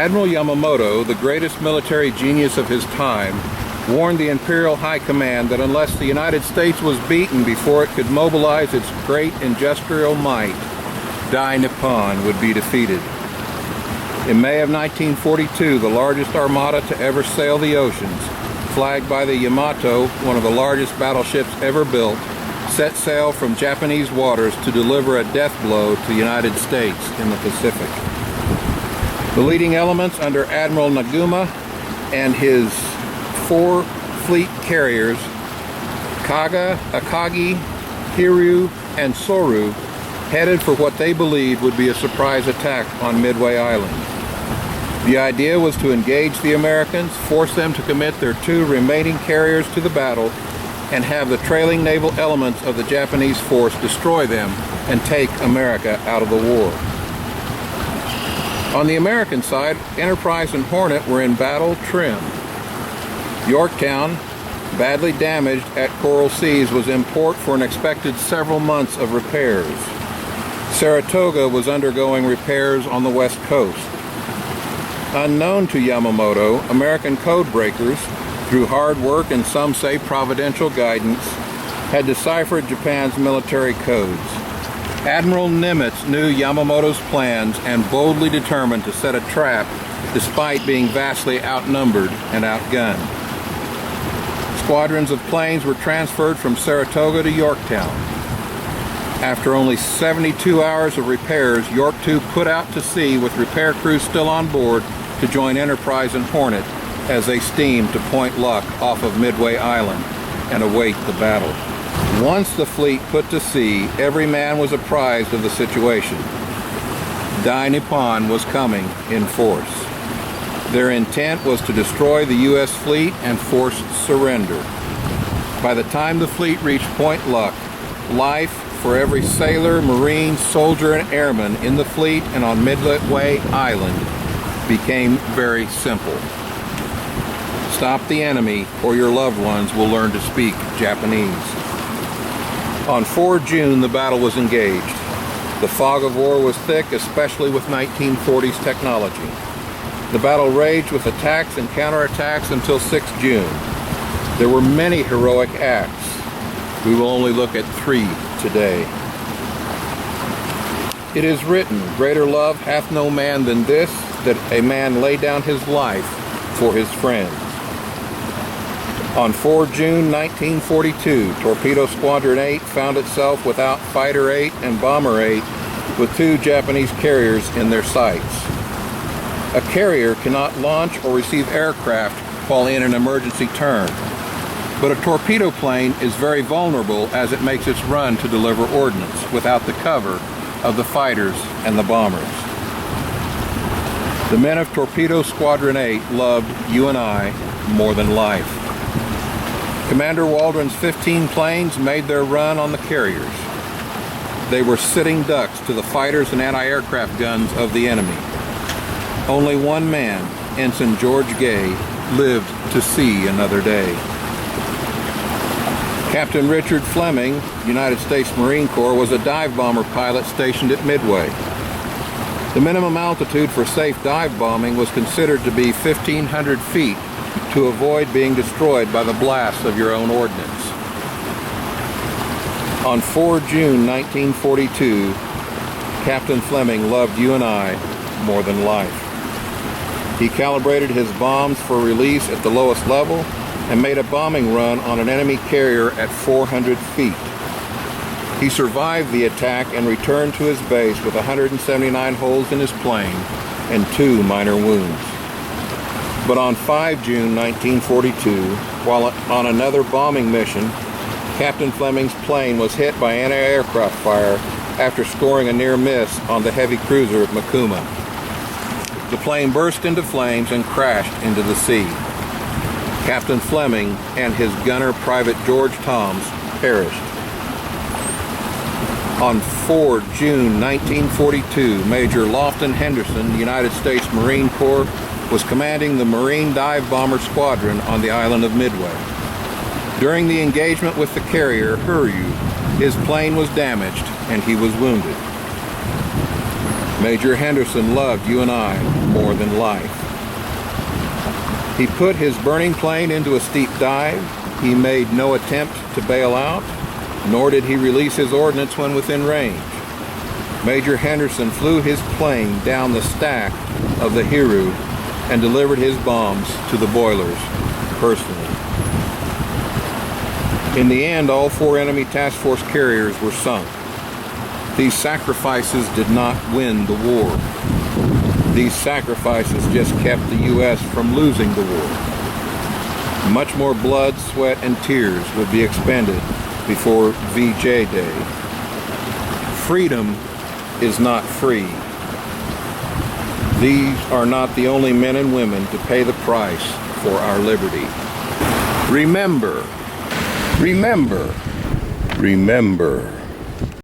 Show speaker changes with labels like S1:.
S1: Admiral Yamamoto, the greatest military genius of his time, warned the Imperial High Command that unless the United States was beaten before it could mobilize its great industrial might, Dai Nippon would be defeated. In May of 1942, the largest armada to ever sail the oceans, flagged by the Yamato, one of the largest battleships ever built, set sail from Japanese waters to deliver a death blow to the United States in the Pacific. The leading elements under Admiral Naguma and his 4 fleet carriers, Kaga, Akagi, Hiryu, and Soru, headed for what they believed would be a surprise attack on Midway Island. The idea was to engage the Americans, force them to commit their 2 remaining carriers to the battle, and have the trailing naval elements of the Japanese force destroy them and take America out of the war. On the American side, Enterprise and Hornet were in battle trim. Yorktown, badly damaged at Coral Seas, was in port for an expected several months of repairs. Saratoga was undergoing repairs on the west coast. Unknown to Yamamoto, American code breakers, through hard work and some say providential guidance, had deciphered Japan's military codes. Admiral Nimitz knew Yamamoto's plans and boldly determined to set a trap despite being vastly outnumbered and outgunned. Squadrons of planes were transferred from Saratoga to Yorktown. After only 72 hours of repairs, York II put out to sea with repair crews still on board to join Enterprise and Hornet as they steamed to Point Luck off of Midway Island and await the battle. Once the fleet put to sea, every man was apprised of the situation. Dai Nippon was coming in force. Their intent was to destroy the U.S. fleet and force surrender. By the time the fleet reached Point Luck, life for every sailor, marine, soldier, and airman in the fleet and on Midway Island became very simple. Stop the enemy, or your loved ones will learn to speak Japanese. On 4 June, the battle was engaged. The fog of war was thick, especially with 1940s technology. The battle raged with attacks and counterattacks until 6 June. There were many heroic acts. We will only look at 3 today. It is written, "Greater love hath no man than this, that a man lay down his life for his friends." On 4 June 1942, Torpedo Squadron 8 found itself without Fighter 8 and Bomber 8, with 2 Japanese carriers in their sights. A carrier cannot launch or receive aircraft while in an emergency turn, but a torpedo plane is very vulnerable as it makes its run to deliver ordnance without the cover of the fighters and the bombers. The men of Torpedo Squadron 8 loved you and I more than life. Commander Waldron's 15 planes made their run on the carriers. They were sitting ducks to the fighters and anti-aircraft guns of the enemy. Only one man, Ensign George Gay, lived to see another day. Captain Richard Fleming, United States Marine Corps, was a dive bomber pilot stationed at Midway. The minimum altitude for safe dive bombing was considered to be 1,500 feet to avoid being destroyed by the blast of your own ordnance. On 4 June 1942, Captain Fleming loved you and I more than life. He calibrated his bombs for release at the lowest level and made a bombing run on an enemy carrier at 400 feet. He survived the attack and returned to his base with 179 holes in his plane and 2 minor wounds. But on 5 June 1942, while on another bombing mission, Captain Fleming's plane was hit by anti-aircraft fire after scoring a near miss on the heavy cruiser Makuma. The plane burst into flames and crashed into the sea. Captain Fleming and his gunner, Private George Toms, perished. On 4 June 1942, Major Lofton Henderson, United States Marine Corps, was commanding the Marine Dive Bomber Squadron on the island of Midway. During the engagement with the carrier, Hiryu, his plane was damaged and he was wounded. Major Henderson loved you and I more than life. He put his burning plane into a steep dive. He made no attempt to bail out, nor did he release his ordnance when within range. Major Henderson flew his plane down the stack of the Hiru and delivered his bombs to the boilers personally. In the end, all 4 enemy task force carriers were sunk. These sacrifices did not win the war. These sacrifices just kept the U.S. from losing the war. Much more blood, sweat, and tears would be expended before VJ Day. Freedom is not free. These are not the only men and women to pay the price for our liberty. Remember, remember, remember.